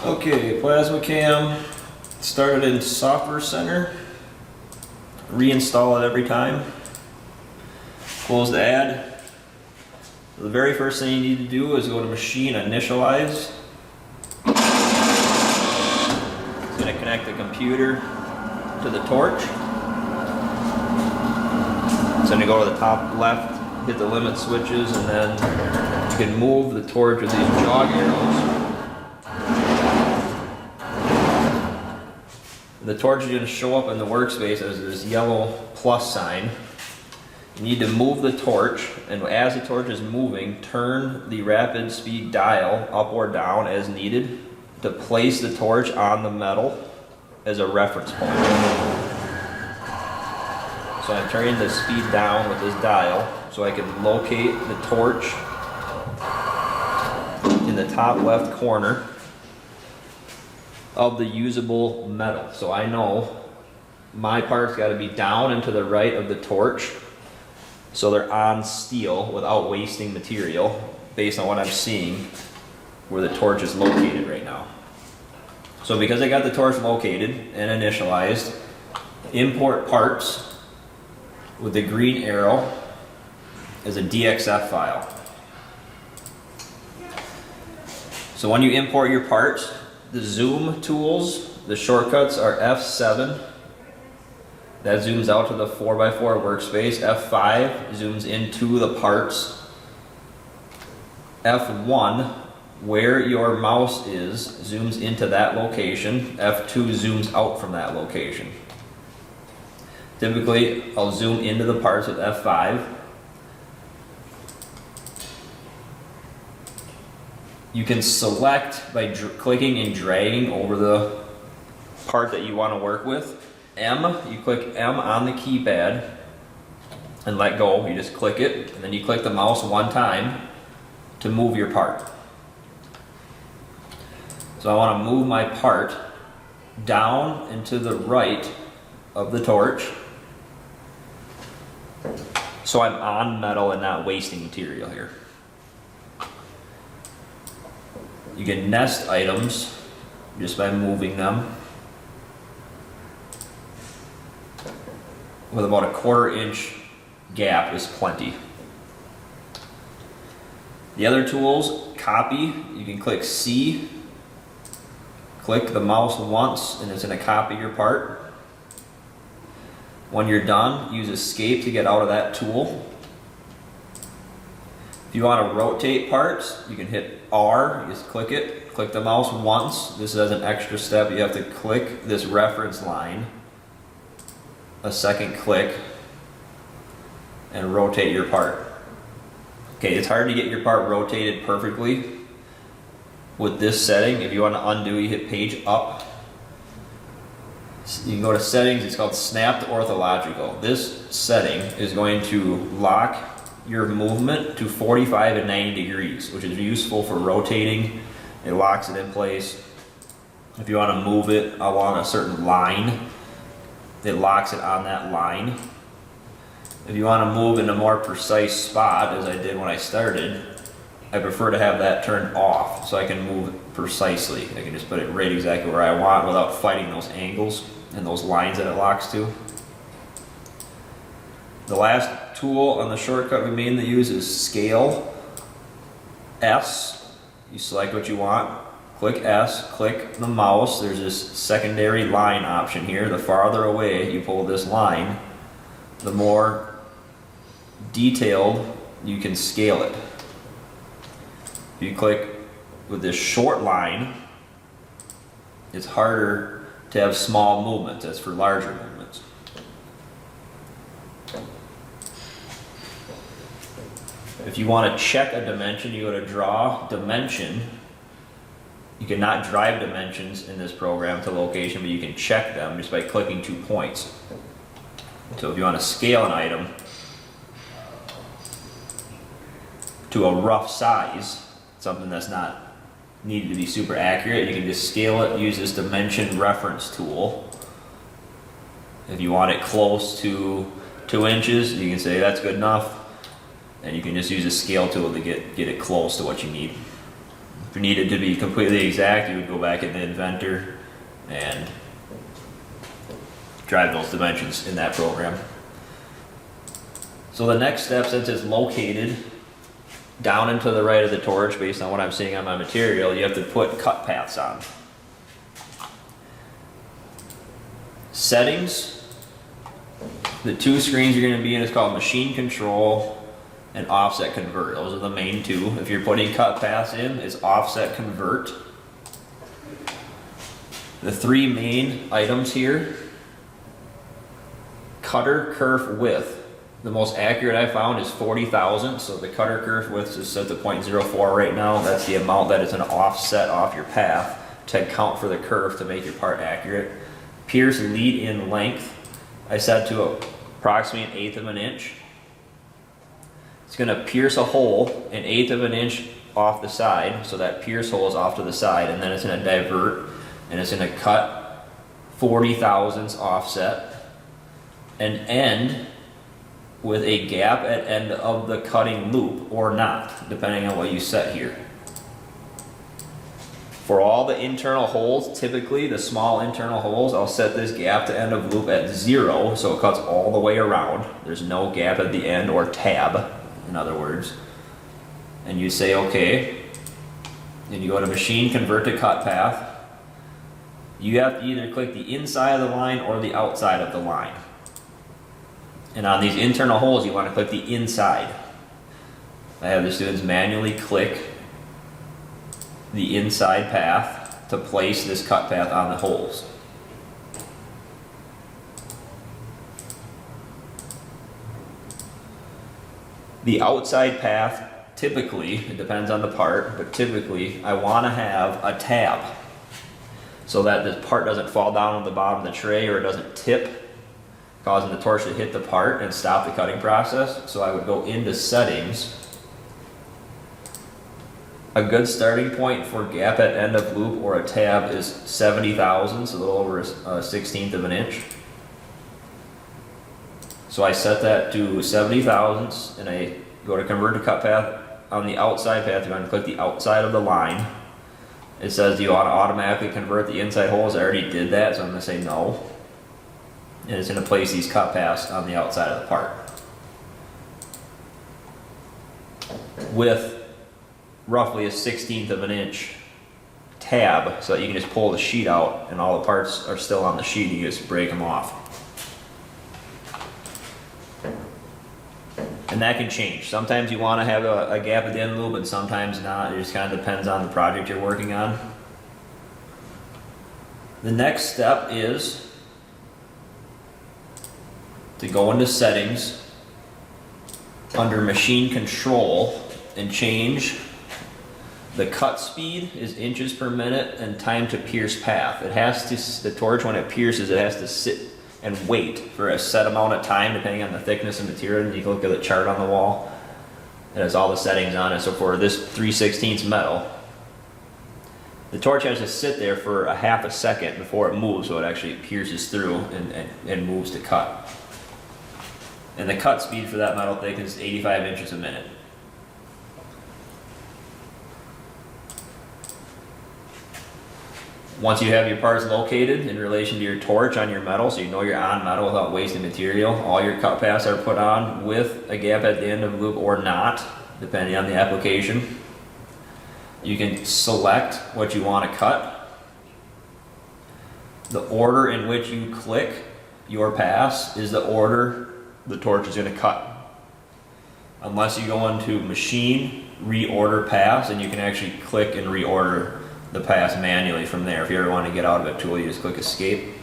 Okay, PlasmaCAM started in Software Center. Reinstall it every time. Close the ad. The very first thing you need to do is go to Machine Initialize. It's going to connect the computer to the torch. It's going to go to the top left, hit the limit switches, and then you can move the torch with these jog arrows. The torch is going to show up in the workspace as this yellow plus sign. You need to move the torch, and as the torch is moving, turn the rapid speed dial up or down as needed to place the torch on the metal as a reference point. So I'm turning the speed down with this dial so I can locate the torch in the top left corner of the usable metal. So I know my part's got to be down and to the right of the torch so they're on steel without wasting material based on what I'm seeing where the torch is located right now. So because I got the torch located and initialized, import parts with the green arrow as a DXF file. So when you import your parts, the zoom tools, the shortcuts are F7. That zooms out to the 4x4 workspace. F5 zooms into the parts. F1, where your mouse is, zooms into that location. F2 zooms out from that location. Typically, I'll zoom into the parts with F5. You can select by clicking and dragging over the part that you want to work with. You click M on the keypad and let go. You just click it, and then you click the mouse one time to move your part. So I want to move my part down and to the right of the torch so I'm on metal and not wasting material here. You can nest items just by moving them with about a 1/4 inch gap is plenty. The other tools, copy, you can click C, click the mouse once and it's going to copy your part. When you're done, use escape to get out of that tool. If you want to rotate parts, you can hit R, you just click it, click the mouse once. This is an extra step. You have to click this reference line, a second click, and rotate your part. Okay, it's hard to get your part rotated perfectly with this setting. If you want to undo, you hit page up. You can go to settings, it's called snapped orthological. This setting is going to lock your movement to 45 and 90 degrees, which is useful for rotating. It locks it in place. If you want to move it along a certain line, it locks it on that line. If you want to move in a more precise spot, as I did when I started, I prefer to have that turned off so I can move precisely. I can just put it right exactly where I want without fighting those angles and those lines that it locks to. The last tool on the shortcut we mainly use is Scale. S, you select what you want, click S, click the mouse, there's this secondary line option here. The farther away you pull this line, the more detailed you can scale it. If you click with this short line, it's harder to have small movements as for larger movements. If you want to check a dimension, you go to Draw Dimension. You cannot drive dimensions in this program to location, but you can check them just by clicking 2 points. So if you want to scale an item to a rough size, something that's not needed to be super accurate, you can just scale it, use this dimension reference tool. If you want it close to 2 inches, you can say that's good enough, and you can just use a scale tool to get it close to what you need. If you needed to be completely exact, you would go back in the inventor and drive those dimensions in that program. So the next step, since it's located down and to the right of the torch based on what I'm seeing on my material, you have to put cut paths on. Settings, the two screens you're going to be in is called machine control and offset convert. Those are the main two. If you're putting cut paths in, it's offset convert. The three main items here: cutter kerf width. The most accurate I found is 40 thousandths, so the cutter kerf width is set to 0.04 right now. That's the amount that is an offset off your path to account for the kerf to make your part accurate. Pierce lead in length, I set to approximately 1/8 of an inch. It's going to pierce a hole 1/8 of an inch off the side, so that pierce hole is off to the side, and then it's going to divert, and it's going to cut 40 thousandths offset and end with a gap at end of the cutting loop, or not, depending on what you set here. For all the internal holes, typically the small internal holes, I'll set this gap to end of loop at 0, so it cuts all the way around. There's no gap at the end, or tab, in other words. And you say okay, and you go to machine convert to cut path. You have to either click the inside of the line or the outside of the line. And on these internal holes, you want to click the inside. I have the students manually click the inside path to place this cut path on the holes. The outside path, typically, it depends on the part, but typically I want to have a tab so that the part doesn't fall down on the bottom of the tray, or it doesn't tip, causing the torch to hit the part and stop the cutting process. So I would go into settings. A good starting point for gap at end of loop or a tab is 70 thousandths, a little over a 1/16 of an inch. So I set that to 70 thousandths, and I go to convert to cut path. On the outside path, you're going to click the outside of the line. It says, do you want to automatically convert the inside holes? I already did that, so I'm going to say no. And it's going to place these cut paths on the outside of the part. With roughly a 1/16 of an inch tab, so that you can just pull the sheet out and all the parts are still on the sheet, you just break them off. And that can change. Sometimes you want to have a gap at the end of the loop, and sometimes not. It just kind of depends on the project you're working on. The next step is to go into settings under machine control and change the cut speed is inches per minute and time to pierce path. It has to, the torch when it pierces, it has to sit and wait for a set amount of time depending on the thickness of material. And you can look at the chart on the wall. It has all the settings on it. So for this 3/16 metal, the torch has to sit there for a half a second before it moves, so it actually pierces through and moves to cut. And the cut speed for that metal thickness is 85 inches a minute. Once you have your parts located in relation to your torch on your metal, so you know you're on metal without wasting material, all your cut paths are put on with a gap at the end of the loop or not, depending on the application. You can select what you want to cut. The order in which you click your pass is the order the torch is going to cut. Unless you go into machine, reorder pass, and you can actually click and reorder the pass manually from there. If you ever want to get out of a tool, you just click escape.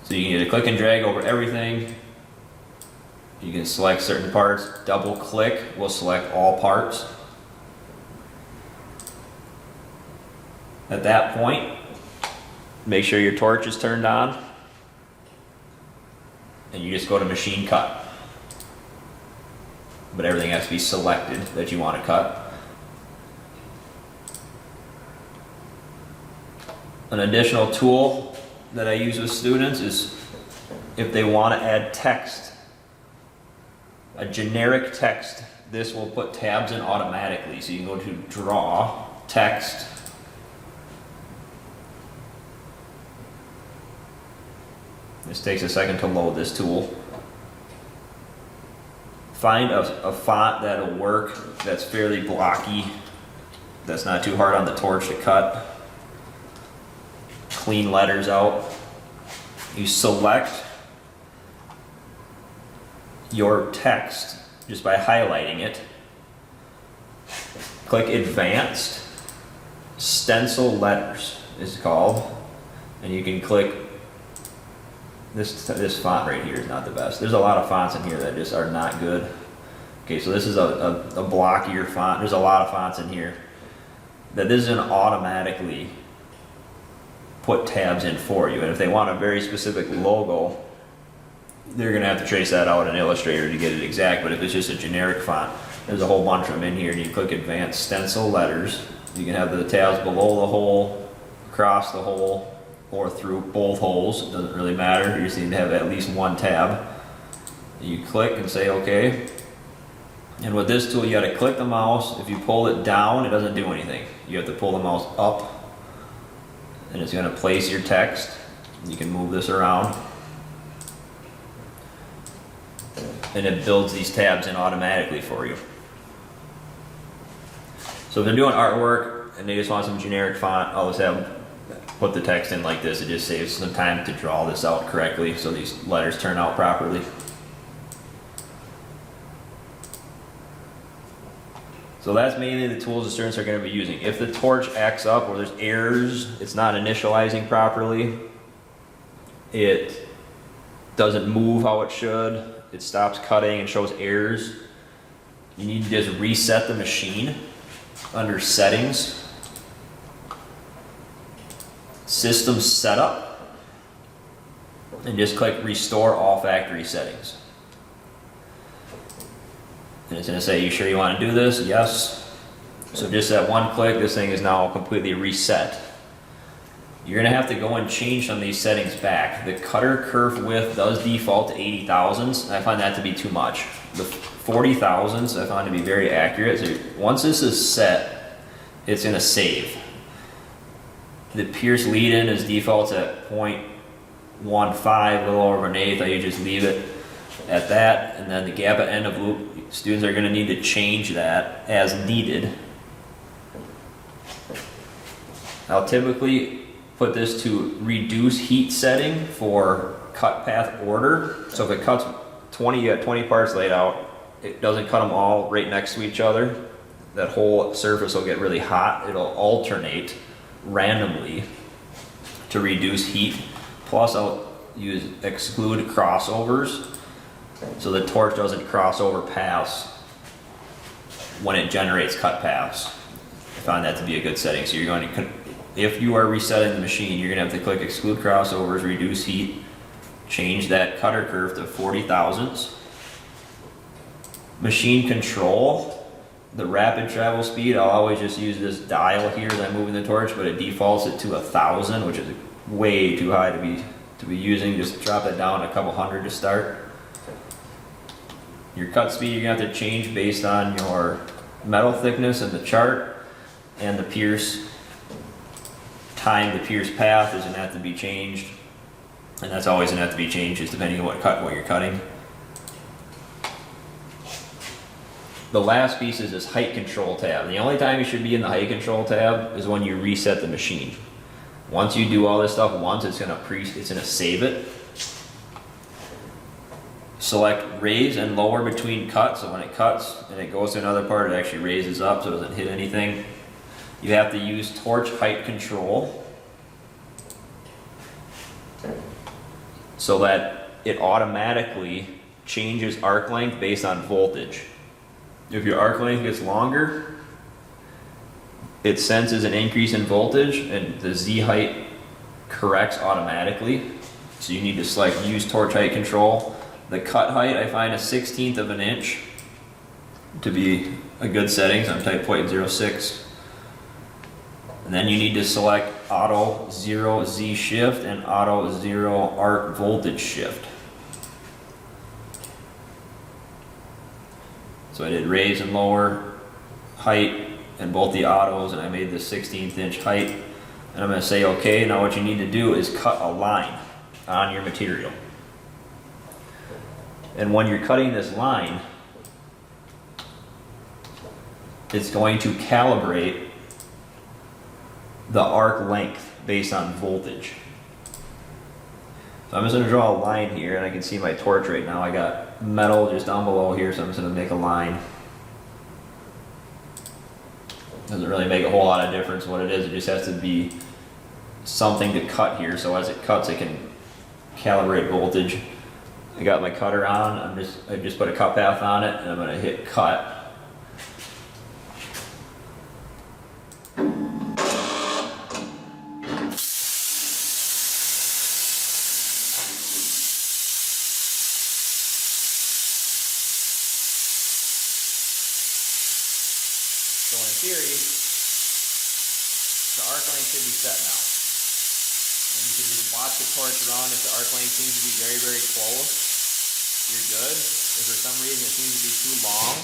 So you can either click and drag over everything. You can select certain parts. Double click will select all parts. At that point, make sure your torch is turned on, and you just go to machine cut. But everything has to be selected that you want to cut. An additional tool that I use with students is if they want to add text, a generic text this will put tabs in automatically. So you can go to draw, text, this takes a second to load this tool. Find a font that'll work, that's fairly blocky, that's not too hard on the torch to cut. Clean letters out. You select your text just by highlighting it. Click Advanced. Stencil Letters is called. And you can click this font right here is not the best. There's a lot of fonts in here that just are not good. Okay, so this is a blockier font. There's a lot of fonts in here that this isn't automatically put tabs in for you. And if they want a very specific logo, they're gonna have to trace that out in Illustrator to get it exact. But if it's just a generic font, there's a whole bunch of them in here, and you click Advanced Stencil Letters. You can have the tabs below the hole, across the hole, or through both holes. It doesn't really matter. You just need to have at least one tab. You click and say OK. And with this tool, you got to click the mouse. If you pull it down, it doesn't do anything. You have to pull the mouse up, and it's going to place your text. You can move this around, and it builds these tabs in automatically for you. So if they're doing artwork and they just want some generic font, I'll just have them put the text in like this. It just saves some time to draw this out correctly so these letters turn out properly. So that's mainly the tools the students are going to be using. If the torch acts up or there's errors, it's not initializing properly, it doesn't move how it should, it stops cutting and shows errors, you need to just reset the machine under Settings, System Setup, and just click Restore All Factory Settings. And it's going to say, you sure you want to do this? Yes. So just that one click, this thing is now completely reset. You're going to have to go and change some of these settings back. The cutter kerf width does default to 80 thousandths. I find that to be too much. The 40 thousandths I find to be very accurate. So once this is set, it's going to save. The pierce lead-in is defaults at 0.15, a little over an eighth. I just leave it at that. And then the gap at end of loop, students are going to need to change that as needed. I'll typically put this to reduce heat setting for cut path order. So if it cuts 20 parts laid out, it doesn't cut them all right next to each other. That whole surface will get really hot. It'll alternate randomly to reduce heat. Plus I'll use exclude crossovers, so the torch doesn't cross over paths when it generates cut paths. I found that to be a good setting. So you're going to, if you are resetting the machine, you're going to have to click exclude crossovers, reduce heat, change that cutter kerf to 40 thousandths. Machine control, the rapid travel speed, I'll always just use this dial here as I'm moving the torch, but it defaults it to 1,000, which is way too high to be using. Just drop it down a couple hundred to start. Your cut speed, you're going to have to change based on your metal thickness in the chart, and the pierce time, the pierce path is going to have to be changed, and that's always going to have to be changed just depending on what you're cutting. The last piece is this height control tab. The only time you should be in the height control tab is when you reset the machine. Once you do all this stuff once, it's going to save it. Select raise and lower between cuts, so when it cuts and it goes to another part, it actually raises up so it doesn't hit anything. You have to use torch height control so that it automatically changes arc length based on voltage. If your arc length gets longer, it senses an increase in voltage and the Z height corrects automatically. So you need to select use torch height control. The cut height, I find a 1/16 of an inch to be a good setting, so I'm type 0.06. And then you need to select auto 0 Z shift and auto 0 arc voltage shift. So I did raise and lower height in both the autos, and I made the 16th inch height. And I'm going to say okay. Now what you need to do is cut a line on your material. And when you're cutting this line, it's going to calibrate the arc length based on voltage. So I'm just going to draw a line here, and I can see my torch right now. I got metal just down below here, so I'm just going to make a line. Doesn't really make a whole lot of difference what it is. It just has to be something to cut here, so as it cuts it can calibrate voltage. I got my cutter on. I just put a cut path on it, and I'm going to hit cut. So in theory, the arc length should be set now. And you can just watch the torch run. If the arc length seems to be very, very close, you're good. If for some reason it seems to be too long,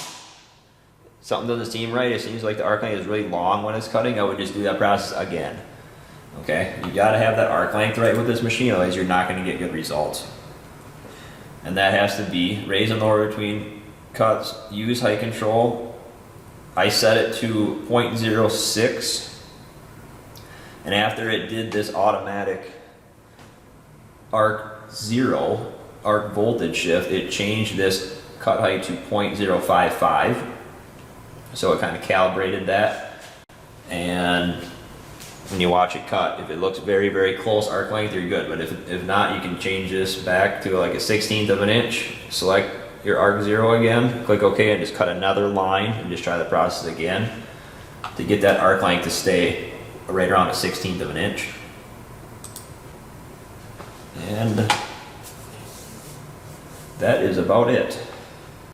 something doesn't seem right, it seems like the arc length is really long when it's cutting, I would just do that process again. Okay, you gotta have that arc length right with this machine, otherwise you're not gonna get good results. And that has to be raise and lower between cuts, use height control. I set it to 0.06, and after it did this automatic arc voltage shift, it changed this cut height to 0.055, so it kind of calibrated that. And when you watch it cut, if it looks very, very close arc length, you're good. But if not, you can change this back to like a 1/16 of an inch, select your arc 0 again, click OK, and just cut another line and just try the process again to get that arc length to stay right around a 1/16 of an inch. And that is about it.